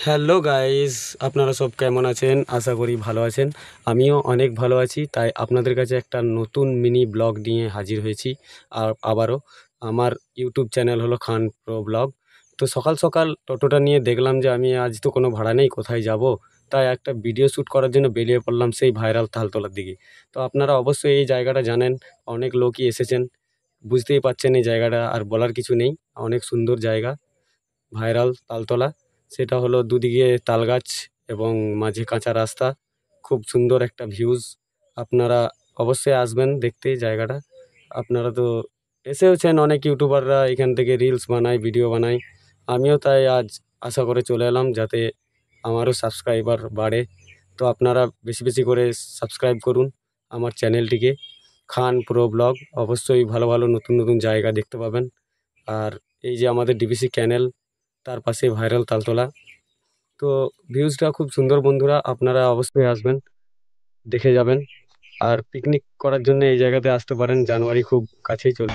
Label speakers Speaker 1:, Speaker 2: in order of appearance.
Speaker 1: Hello guys, আপনারা সব কেমন আছেন? আশা করি ভালো আছেন। আমিও অনেক ভালো আছি। তাই আপনাদের কাছে একটা নতুন মিনি ব্লগ নিয়ে হাজির হয়েছি। আর আবারও আমার ইউটিউব চ্যানেল হলো খান প্রো ব্লগ। তো সকাল সকাল টোটোটা নিয়ে দেখলাম যে আমি আজ তো কোনো ভাড়া নেই, কোথায় যাব? তাই একটা ভিডিও শ্যুট করার জন্য বেরিয়ে পড়লাম সেই ভাইরাল তালতলার দিকে। তো আপনারা অবশ্যই এই জায়গাটা জানেন, অনেক লোকই এসেছেন। বুঝতেই পারছেন এই জায়গাটা আর বলার কিছু নেই। অনেক সুন্দর জায়গা, ভাইরাল তালতলা। সেটা হলো দুদিকে তালগাছ এবং মাঝে কাঁচা রাস্তা। খুব সুন্দর একটা ভিউজ। আপনারা অবশ্যই আসবেন দেখতে জায়গাটা। আপনারা তো এসেওছেন, অনেক ইউটিউবাররা এখান থেকে রিলস বানায়, ভিডিও বানায়। আমিও তাই আজ আশা করে চলে এলাম যাতে আমারও সাবস্ক্রাইবার বাড়ে। তো আপনারা বেশি বেশি করে সাবস্ক্রাইব করুন আমার চ্যানেলটিকে, খান প্রো ব্লগ। অবশ্যই ভালো ভালো নতুন নতুন জায়গা দেখতে পাবেন। আর এই যে আমাদের ডিবিসি ক্যানেল, তার পাশে ভাইরাল তালতলা। তো ভিউজটা খুব সুন্দর বন্ধুরা, আপনারা অবশ্যই আসবেন, দেখে যাবেন। আর পিকনিক করার জন্য এই জায়গাতে আসতে পারেন, জানুয়ারি খুব কাছেই চলে।